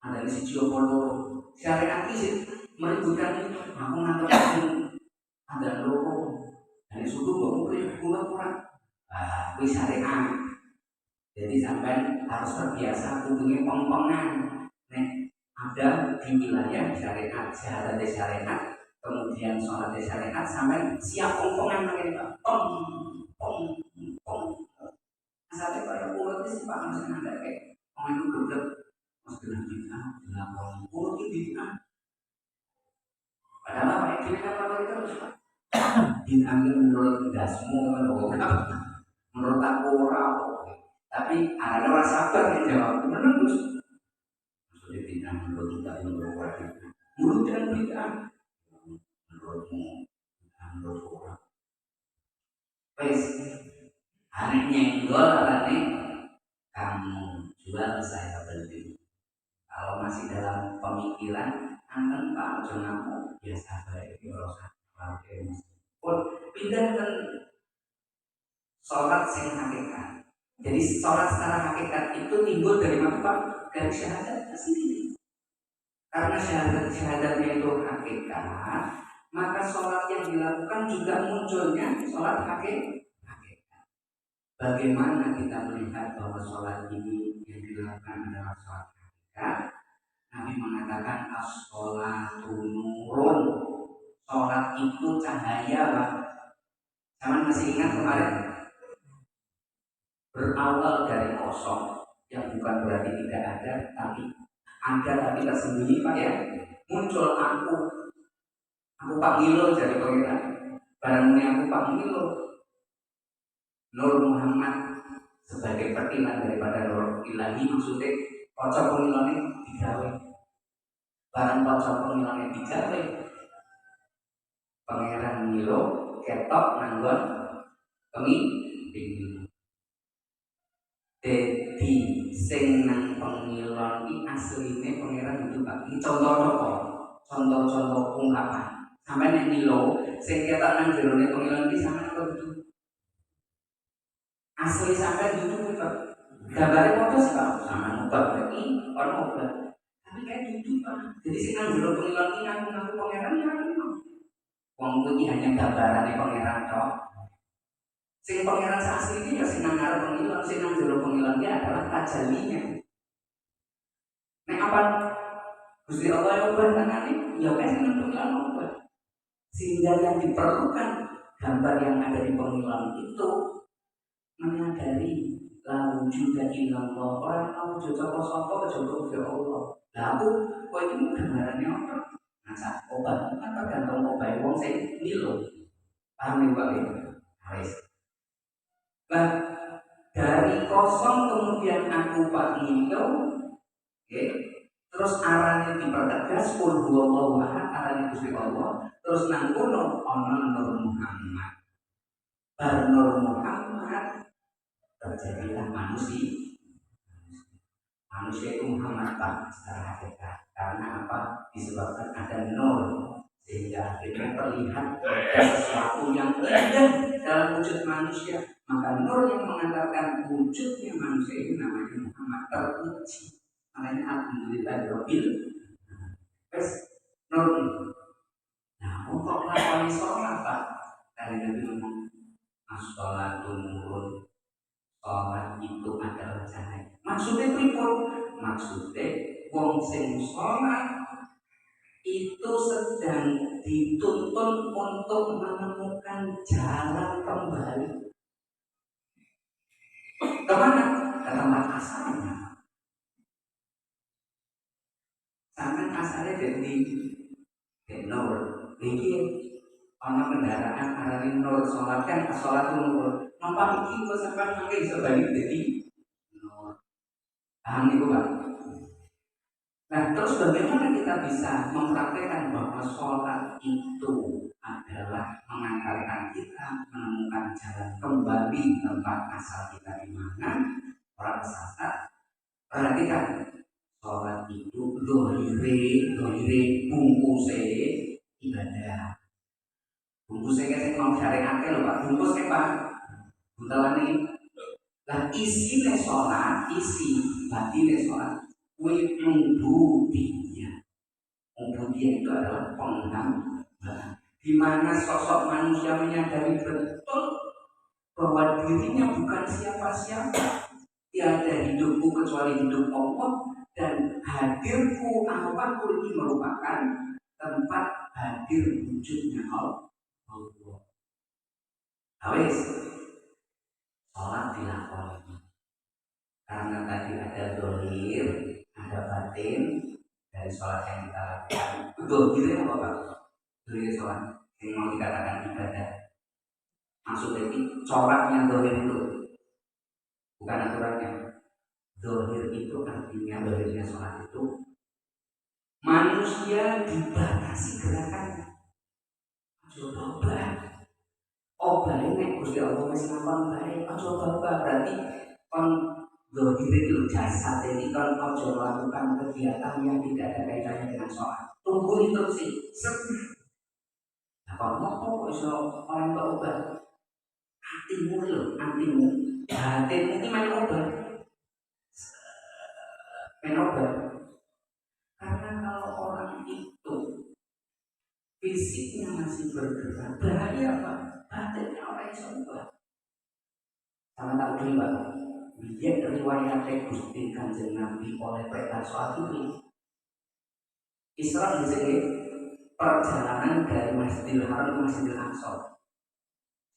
Speaker 1: ada siji opo loro. Syariat iki meributkan itu. Aku ngantuk ada loro. Dan sudu kok kurang. Ah, kuwi syariat. Jadi sampai harus terbiasa hubungi pengpongan. Nek ada di wilayah syariat, syahadat syariat, kemudian sholat syariat, sampai siap pengpongan lagi Pak. Pong. Asalnya pada pulau itu sih Pak masih ada kayak orang itu gedek, mas kena bid'ah, dilakukan pulau itu bid'ah. Padahal apa yang kita lakukan itu harus Pak. Bid'ah itu menurut dasmu, menurut aku orang. Tapi ada orang sabar yang jawab benar Gus. Maksudnya tidak menurut kita menurut orang. Menurut dan tidak menurutmu menurut orang. Wes hari nyenggol nih kamu jual saya beli. Kalau masih dalam pemikiran anten Pak Jonamu biasa baik di orang pun pindah ke sholat sing hakikat. Jadi sholat secara hakikat itu timbul dari apa? Dari syahadat sendiri. Karena syahadatnya itu hakikat, maka sholat yang dilakukan juga munculnya sholat hakikat. Bagaimana kita melihat bahwa sholat ini yang dilakukan adalah sholat hakikat? Nabi mengatakan as-sholatu nurun. Sholat itu cahaya Pak. Zaman masih ingat kemarin? Berawal dari kosong yang bukan berarti tidak ada tapi tersembunyi Pak ya. Muncul aku panggil jadi pengiran. Barangnya aku panggil Nur Muhammad sebagai perkilan daripada Nur Ilahi, maksudnya kocok pengilane digawe. Barang kocok pengilane digawe. Pangeran Milo ketok nanggon pengilane. Jadi sing nang pengilon iki asline pangeran itu Pak. Iki contoh ungkapan. Sampai nek Milo sing ketok nang jerone pengilon iki sampeyan kok itu. Asli sampai duduk Pak. Gambare foto sih Pak. Sama obat iki ono obat. Tapi kayak duduk Pak. Jadi sing nang jero pengilon iki ngaku pangeran ya ono. Wong iki hanya gambarane pangeran tok. Sing pangeran asli ini ya sing nang ngarep pengilan, sing nang jero pengilan iki adalah tajalinya. Nek apa Gusti Allah yang ubah tangane, ya kan sing nang pengilan ubah. Sehingga yang diperlukan gambar yang ada di pengilan itu menyadari la wujuda illallah. Orang mau wujud sapa kejaba Gusti Allah. Lah aku kok iki gambarannya apa? Nah, obat kan tergantung obat wong sing nilo. Paham ya Pak? Wis. Nah, dari kosong kemudian aku Pak Nilo, okay. Terus arahnya dipertegas, qul huwallahu ahad, arahnya Gusti Allah. Terus nang kono ana Nur Muhammad. Bar Nur Muhammad terjadilah manusia. Manusia itu Muhammad Pak secara hakikat. Karena apa? Disebabkan ada nur, sehingga akhirnya terlihat ada sesuatu yang indah dalam wujud manusia. Maka nur yang mengantarkan wujudnya manusia ini namanya Muhammad, terpuji. Makanya alhamdulillah rabbil wes nur ini. Nah, untuk melakukan sholat Pak, dari Nabi ngomong as-sholatu nurun, sholat itu adalah cahaya. Maksudnya pripun? Maksudnya wong sing sholat itu sedang dituntun untuk menemukan jalan kembali kemana? Ke tempat asalnya. Sampai asalnya dari nur. Ini ana kendaraan arane nur sholat kan sholat nur. Nampak iki kok sampean mangke iso bali dadi nur. Paham niku Pak? Nah, terus bagaimana kita bisa mempraktekkan bahwa sholat itu adalah mengantarkan kita menemukan jalan kembali tempat asal kita di mana? Para peserta perhatikan, sholat itu dohire bungkuse ibadah. Bungkusnya kan mau syariat loh Pak, bungkusnya Pak, buntelan ini. Lah isi sholat, isi batin sholat. Ubudiyah itu adalah penghambaan, di mana sosok manusia menyadari betul bahwa dirinya bukan siapa-siapa, tiada hidupku kecuali hidup Allah, dan hadirku awalku ini merupakan tempat hadir wujudnya Allah. Awis sholat dilakoni karena tadi ada dohir, ada batin dari sholat yang kita lakukan. Dohirnya apa Pak? Dohir sholat yang mau dikatakan ibadah. Maksudnya ini coraknya dohir itu, bukan aturannya. Dohir itu artinya dohirnya sholat itu manusia dibatasi gerakannya. Coba obah ini Gusti Allah wis ngapon bae, coba berarti kon dohir itu jasad ini kan ojo melakukan kegiatan yang tidak ada kaitannya dengan sholat. Tunggu instruksi. Nah, kalau mau kok iso orang berubah, hatimu loh, hatimu, hatimu ini main obat, main obat. Karena kalau orang itu fisiknya masih bergerak, bahaya Pak. Batinnya orang iso ubah. Sama tak dulu Pak. Biar riwayat Gusti Kanjeng Nabi oleh peta soal ini. Isra di sini perjalanan dari Masjidil Haram ke Masjidil Aqsa.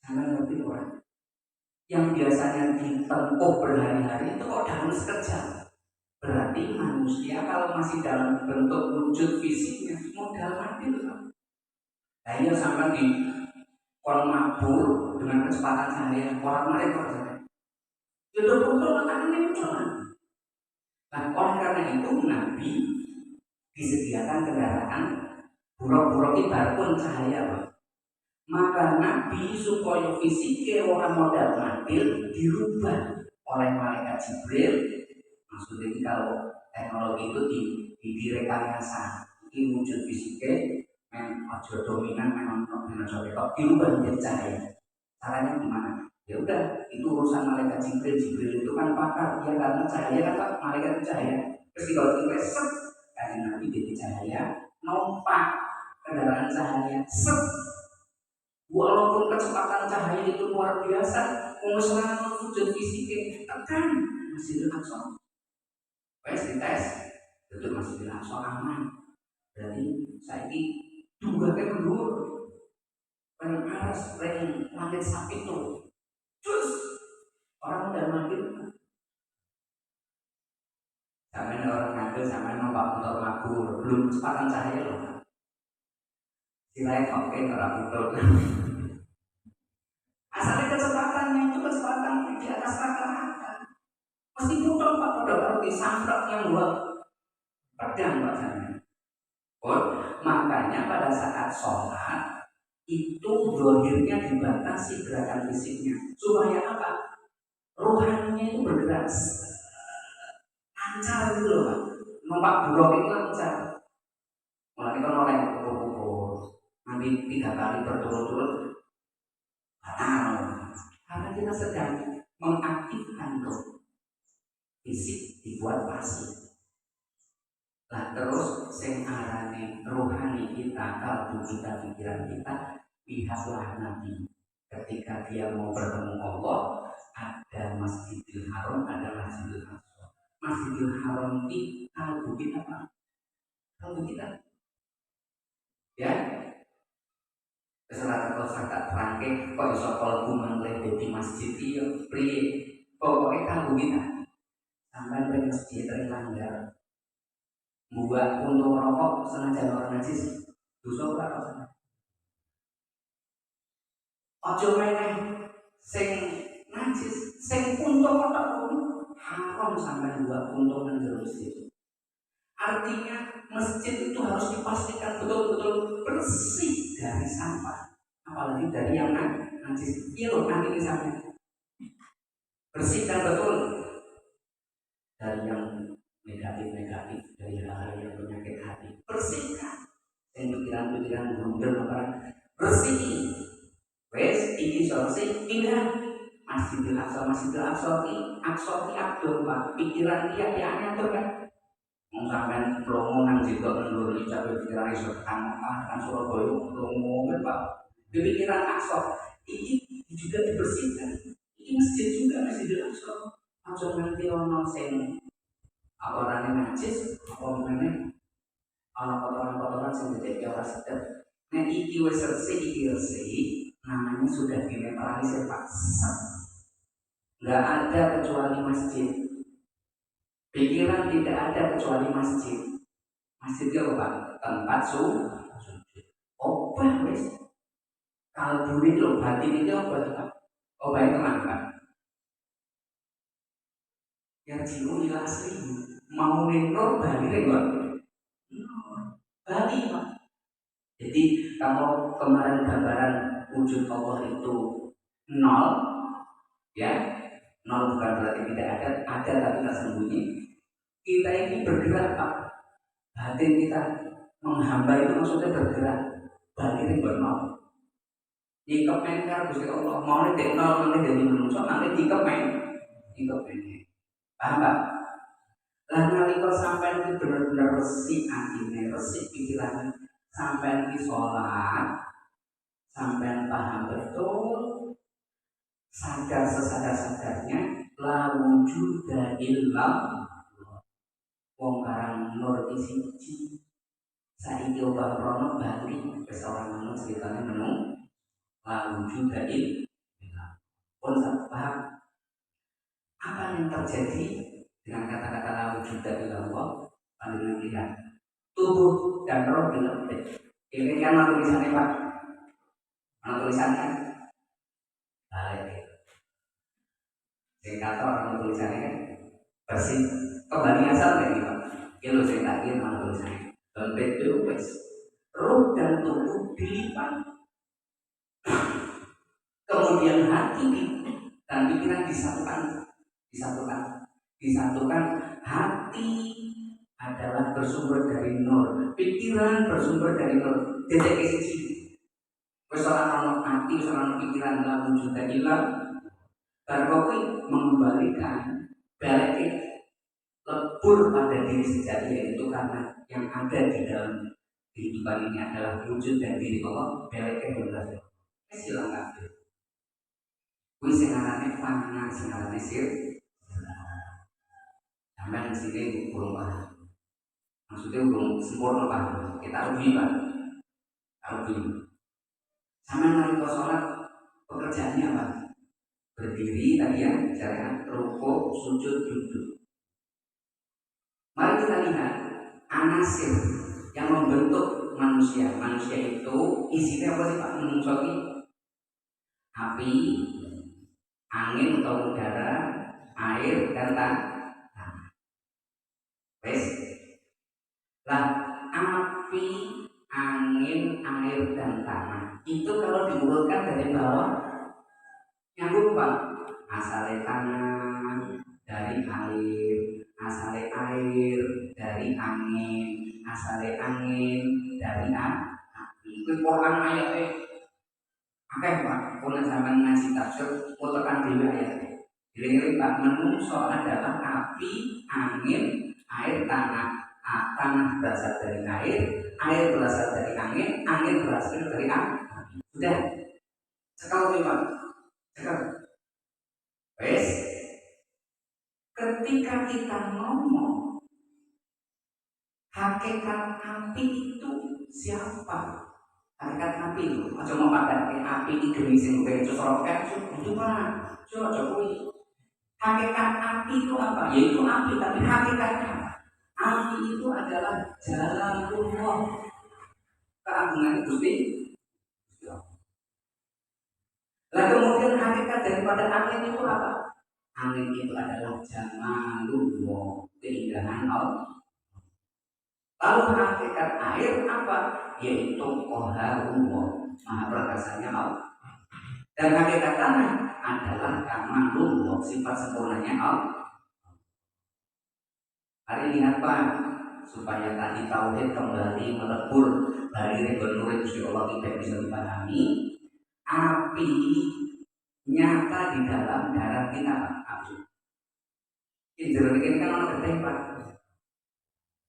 Speaker 1: Jangan ngerti orang. Yang biasanya ditempuh berhari-hari itu kok dalam sekejap. Berarti manusia kalau masih dalam bentuk wujud fisiknya modal mati loh. Nah ini sampai di kon mabur dengan kecepatan cahaya orang mereka saja. Jodoh betul akan ini jalan. Nah oleh karena itu Nabi disediakan kendaraan buruk-buruk ibarat pun cahaya Pak. Maka Nabi supaya fisiknya orang modal mati dirubah oleh malaikat Jibril. Maksudnya ini kalau teknologi itu direkayasa, ini wujud fisiknya ojo dominan memang coba dirubah menjadi cahaya. Caranya gimana? Ya udah, itu urusan malaikat Jibril. Jibril itu kan pakar, dia karena cahaya kan Pak, malaikat itu cahaya. Terus kalau kita set, karena Nabi jadi cahaya, nompak kendaraan cahaya set, Walaupun kecepatan cahaya itu luar biasa, pengusahaan wujud fisiknya tekan Masjidil Aqsa. Wes dites, itu Masjidil Aqsa aman. Berarti saya ini dua kedua pengen aras, pengen langit sakit tuh. Terus orang udah mati. Sampai orang ngambil, sampai nompak motor mabur, belum kecepatan cahaya loh. Silai oke orang betul. Asalnya kecepatannya itu kecepatan di atas rata-rata. Mesti putar pak pada berarti sampak yang buat pedang bahasanya. Oh, makanya pada saat sholat itu dohirnya dibatasi gerakan fisiknya supaya apa? Rohaninya itu bergerak lancar gitu loh pak. Numpak buruk itu lancar. Mulai kan oleh ukur nanti 3 kali berturut-turut batal. Karena kita sedang mengaktifkan roh fisik dibuat pasif. Lah terus sing arane rohani kita, kalbu kita, pikiran kita pihaklah Nabi. Ketika dia mau bertemu Allah, ada Masjidil Haram, ada Masjidil Aqsa. Masjidil Haram ini kalbu kita apa? Kalbu kita. Ya. Setelah terus tak terangke, kok iso kalbu mangleh di masjid iya, priye? Pokoknya kalbu kita. Sampai ke masjid terlanggar. Buat untuk merokok sengaja orang najis dosa ora rasane. Aja meneh sing najis, sing puntung otak haram sampai buat puntung nang jero masjid. Artinya masjid itu harus dipastikan betul-betul bersih dari sampah, apalagi dari yang najis. Iya loh, nanti ini sampai bersih dan betul dari yang negatif-negatif, dari hal-hal yang penyakit hati. Bersihkan pikiran-pikiran blunder apa bersih. Wes iki solusi pindah Masjidil Aqsa, Masjidil Aqsa abdul pak pikiran dia nyatur kan. Mau sampean promo nang jitu ndur iki pikiran iso tekan kan Surabaya promo pak. Di pikiran Aqsa ini juga dibersihkan. Ini masjid juga Masjidil Aqsa. Aja nanti ono sing apa orangnya najis, apa namanya orang kotoran-kotoran yang tidak orang sedap. Nah iki wis resik, namanya sudah dinetralisir pak. Nggak ada kecuali masjid. Pikiran tidak ada kecuali masjid. Masjid itu apa? Tempat sujud. Obah wis. Kalbu itu batin itu apa? Obah itu apa? Yang jiwa ila asli. Mau nenor balik enggak? Balik pak. Jadi kalau kemarin gambaran wujud Allah itu nol, ya nol bukan berarti tidak ada tapi tersembunyi. Kita ini bergerak pak. Batin kita menghamba itu maksudnya bergerak. Balik ini nol. Jika mengar Gusti Allah mau nih nol nanti jadi manusia nanti jika men, paham pak? Lah nalika sampai itu benar-benar resik hatinya, resik pikirannya, sampai di sholat, sampai paham betul, sadar sesadar-sadarnya, la wujuda illam, wong karang nur isi saiki obah rono bali, seorang anu ceritanya menung, la wujuda illam. Pun paham apa yang terjadi dengan kata-kata la wujuda illallah, pandangan lihat tubuh dan roh dilepet. Ini kan mana tulisannya pak? Mana tulisannya? Balik. Singkat orang tulisannya kan bersih. Kembali asal kayak gitu. Kilo saya lagi mana tulisannya? Lepet itu wes. Roh dan tubuh dilipat. Kemudian hati dan pikiran disatukan. Hati adalah bersumber dari nur, pikiran bersumber dari nur. Jadi sisi persoalan hati, persoalan pikiran dalam wujud hilang. Barkowi mengembalikan balik lebur pada diri sejati, yaitu karena yang ada di dalam kehidupan ini adalah wujud dan diri Allah. Baliknya benar. silang kabeh. Kuwi sing arane fana, sing arane sir. Sampeyan sini kurang paham. Maksudnya belum sempurna paham. Kita rugi Pak. Rugi. Sampeyan nalika sholat pekerjaannya apa? Berdiri tadi ya, cara rukuk, sujud, duduk. Mari kita lihat anasir yang membentuk manusia. Manusia itu isinya apa sih Pak? Menungso api, angin atau udara, air dan tanah. Wes. Lah, api, angin, air dan tanah itu kalau diurutkan dari bawah yang Pak, asalnya tanah dari air, asalnya air dari angin, asalnya angin dari api. Itu Quran ayatnya. Akeh Pak, kalau zaman ngaji tafsir, muterkan dulu ayatnya. Jadi Pak, menungso adalah api, angin, air, tanah. Tanah berasal dari air berasal dari angin berasal dari api. Sudah, sekali Pak, sekali. Wes, ketika kita ngomong hakikat api itu siapa? Hakikat api itu, aja mau pakai api di geni sing ben cocok itu Pak. Coba Jokowi. Hakikat api itu apa? Yaitu api, tapi hakikatnya apa? Api itu adalah jalan Allah. Keagungan Gusti. Lalu kemudian hakikat daripada angin itu apa? Angin itu adalah jamalullah, keindahan Allah. Lalu hakikat air apa? Yaitu qaharullah, maha perkasanya Allah. Dan hakikat tanah adalah kamalullah, sifat sempurnanya Allah. Hari lihat Pak, supaya tadi tauhid kembali melebur dari ridho Gusti Allah kita bisa dipahami. Api nyata di dalam darah kita Pak. Api. Ini kan orang getih Pak.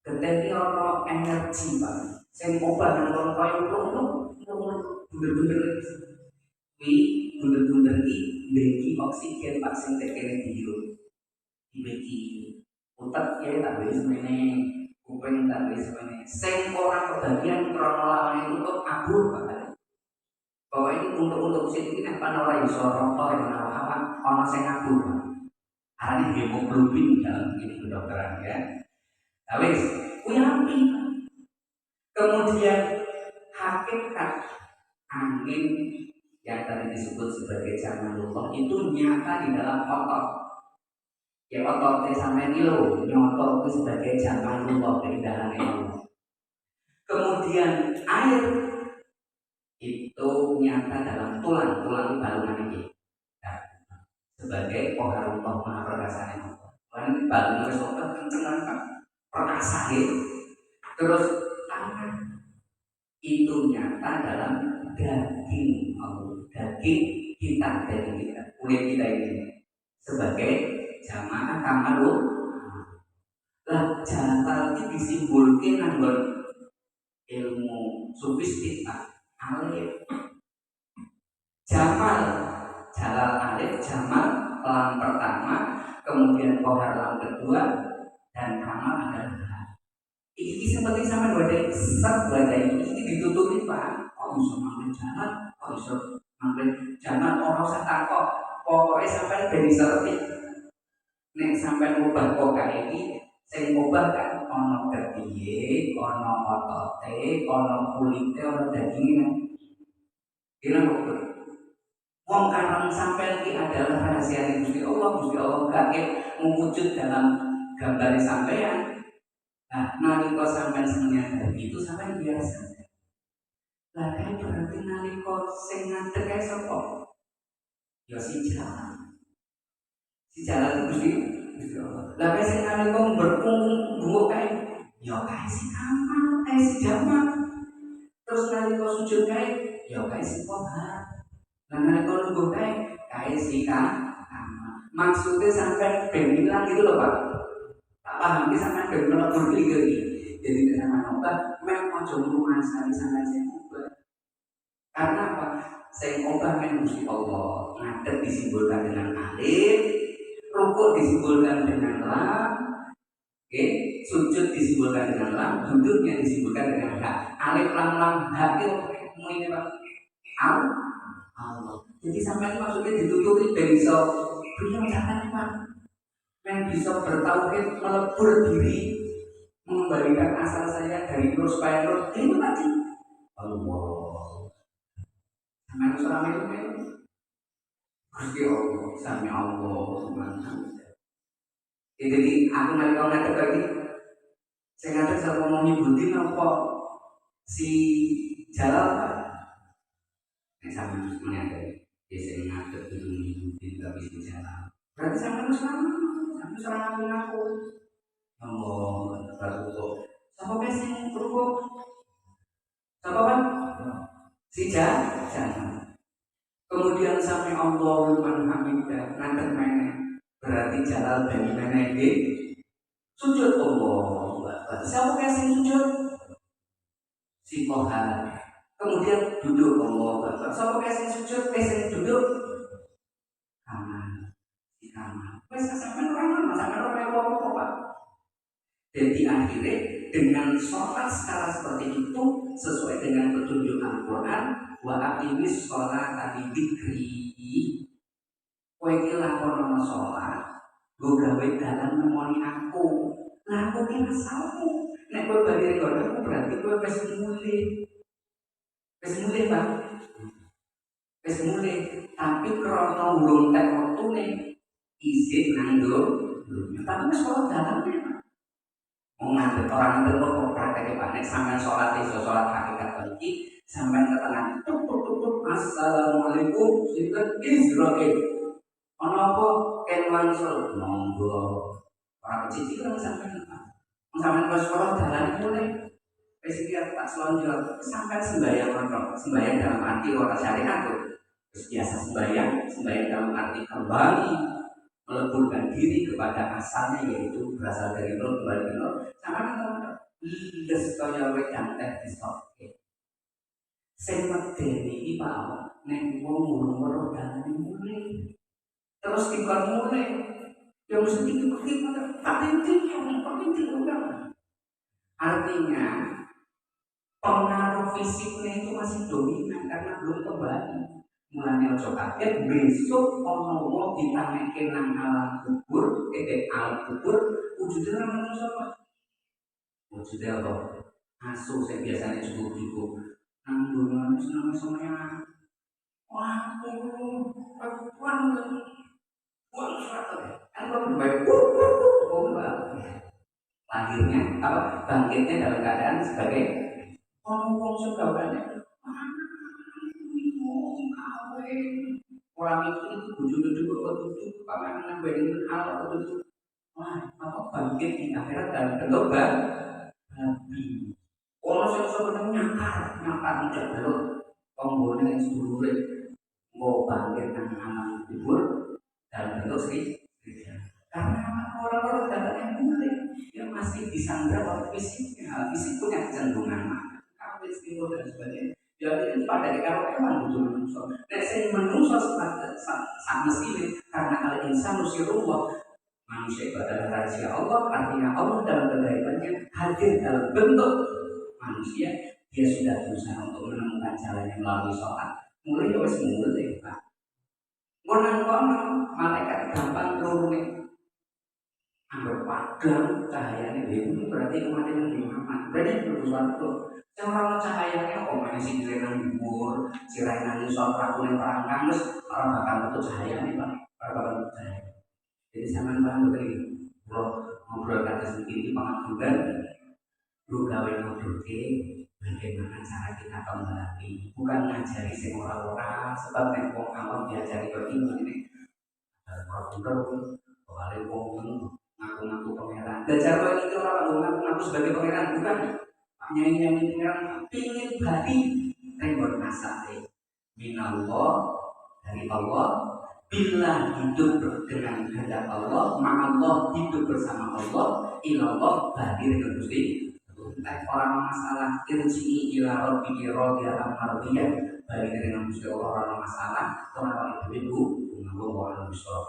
Speaker 1: Getih ini orang energi Pak. Saya obat dan orang kaya bener-bener bener-bener bagi oksigen Pak sing tekene dihirup. Dibagi utak ya tak boleh semuanya, kuping tak boleh semuanya. Sing orang kebagian krono lawan itu kabur Pak. Bahwa ini untuk sini kan orang yang sorot yang apa orang sing kabur. Arane hemoglobin dalam ini kedokteran ya. Tapi kuyapi. Kemudian hakikat angin yang tadi disebut sebagai jamalullah itu nyata di dalam otot. Ya ototnya sampai nilo nyotot itu sebagai jamalullah, keindahan Allah. Kemudian air itu nyata dalam tulang balungan ini. Nah, sebagai qaharullah, maha perkasanya Allah. Kan balungan sobat kenceng kan perkasa itu. Terus tangan itu nyata dalam daging Allah, daging kita, kulit kita ini sebagai jamaah kamalul. Lah jalal ini disimbolkan dengan ilmu sufistik alif jamal, jalal alif, jamal lam pertama, kemudian kohar lam kedua, dan kamal adalah ini seperti sama wadai set wadai ini ditutupi Pak. Oh bisa mampir jamal, oh bisa mampir jamal, orang usah takut. Pokoknya sampai dari seperti nek sampai ubah poka ini, saya ubah kan ono kepiye, ono otote, ono kulite, ono dagingnya. Kira betul. Wong karang sampai ini adalah rahasia Gusti Allah kakek mewujud dalam gambar sampean. Nah, nalika sampean semuanya itu sampean biasa. Lah kan berarti nalika sing ngadeg kae sapa? Ya si jalan. Si jalan itu Gusti Allah. Lah kae sing nalika berpunggung bungo kae, ya kae si kamal, kae si jamal. Terus nalika sujud kae, ya kae si kohar. Nah nalika lungguh kae si kamal. Maksudnya sampai ben hilang gitu loh Pak. Tak paham ini sampai ben melebur tiga ini. Jadi sama obat, memang ojo ngomong asal sama saya obat. Karena apa? Sing obah men Gusti Allah. Ngadeg disimbolkan dengan alif, rukuk disimbolkan dengan lam, oke, sujud disimbolkan dengan lam, duduknya disimbolkan dengan ha. Alif lam lam ha itu ini Pak. Allah. Jadi sampai maksudnya ditutupi dari so beliau jangan Pak. Yang bisa bertauhid melebur diri mengembalikan asal saya dari nur supaya nur itu tadi Allah. Sampai selama itu Gusti Allah, sami Allah, subhanahu. Jadi aku nanti kalau ngadep lagi, saya ngadep saya ngomong nyebutin apa si Jalal Pak. Yang sama menyadari, dia sering ngadep itu nyebutin tapi si Jalal. Berarti sampai selama aku. Allah, berkutuk. Siapa yang berkutuk? Siapa kan? Si Jalal. Kemudian sampai Allah liman hamidah ngadeg meneh berarti Jalal bani meneh sujud Allah. Siapa yang sujud? Si Tuhan. Kemudian duduk Allah. Siapa yang sujud? Yang duduk kanan. Si kanan. Wes sampai orang Pak. Jadi akhirnya dengan sholat secara seperti itu sesuai dengan petunjuk Al-Quran wa aqimis sholat tadi dikri kowe iki lakonono sholat nggo gawe dalan nemoni aku lah aku ki masalahmu nek kowe bali kono aku berarti kowe wis mulih Pak wis mulih tapi krana urung tek wektune izin nang tapi wis sholat dalan mengambil orang itu kok prakteknya banyak sampai sholat itu sholat hakikat lagi sampai ke tengah tuk assalamualaikum sinten Israel ono apa ken wangsul monggo orang kecil sampai pas sholat jalan mulai presiden tak selonjor sampai sembahyang dalam arti orang syariat biasa sembahyang dalam arti kembali meleburkan diri kepada asalnya yaitu berasal dari nur kembali ke nur sama iles kaya wedang teh disokke sing medeni iki Pak nek wong urung dalane mulai terus dikon mulai ya mesti dikon tapi artinya pengaruh fisiknya itu masih dominan karena belum kembali. Mulanya ojo kaget besok ono wong ditaneke nang alam kubur, alam kubur wujudnya nang manusia Pak. Wujudnya apa? Asu saya biasanya cukup nang dunia ini senang semuanya. Wah, buang suatu ya. Kan kok berbaik lahirnya apa? Bangkitnya dalam keadaan sebagai wong sudah banyak. Orang itu duduk pamangan nambahinin hal itu apa bangkit di akhirat dalam bentuk babi. Orang sebenarnya nyakar tidak belum pembunuh yang sedulur mau bangkit dengan alam kubur dalam bentuk karena orang-orang datangnya mulai yang masih disandra oleh fisiknya, fisik punya kecenderungan kalau istimewa dan sebagainya. Jadi pada kalau emang butuh manusia. Nek sing manusia sama sekali karena al insan nusirullah manusia itu adalah rahasia Allah. Artinya Allah dalam kegaibannya hadir dalam bentuk manusia. Dia sudah berusaha untuk menemukan jalan yang melalui sholat. Mulai harus mulai Pak. Konon malaikat gampang turun ambil padang cahayanya itu berarti kematian Nabi Muhammad. Berarti sesuatu orang cahayanya kok masih direnang dibur, sirai nangis soal pelaku yang perangkang, terus orang bakal betul cahayanya Pak, orang bakal betul cahaya. Jadi zaman paham begini, kalau ngobrol kata sendiri pengabdulan, lu gawe ngobrolke, bagaimana cara kita kembali, bukan ngajari semua orang, sebab yang wong awam diajari ke ini, ngobrol, kembali wong ngaku-ngaku pangeran. Belajar kau itu orang ngaku-ngaku sebagai pangeran bukan? Nyanyi pangeran pingin bali rembon asale minallah dari Allah bila hidup dengan kehendak Allah ma'allah hidup bersama Allah ilallah bali dengan Gusti orang masalah irji'i ila rabbiki radiyatan mardiyah, balik dengan Gusti Allah orang masalah kenapa itu ibu ngomong wa al-bisra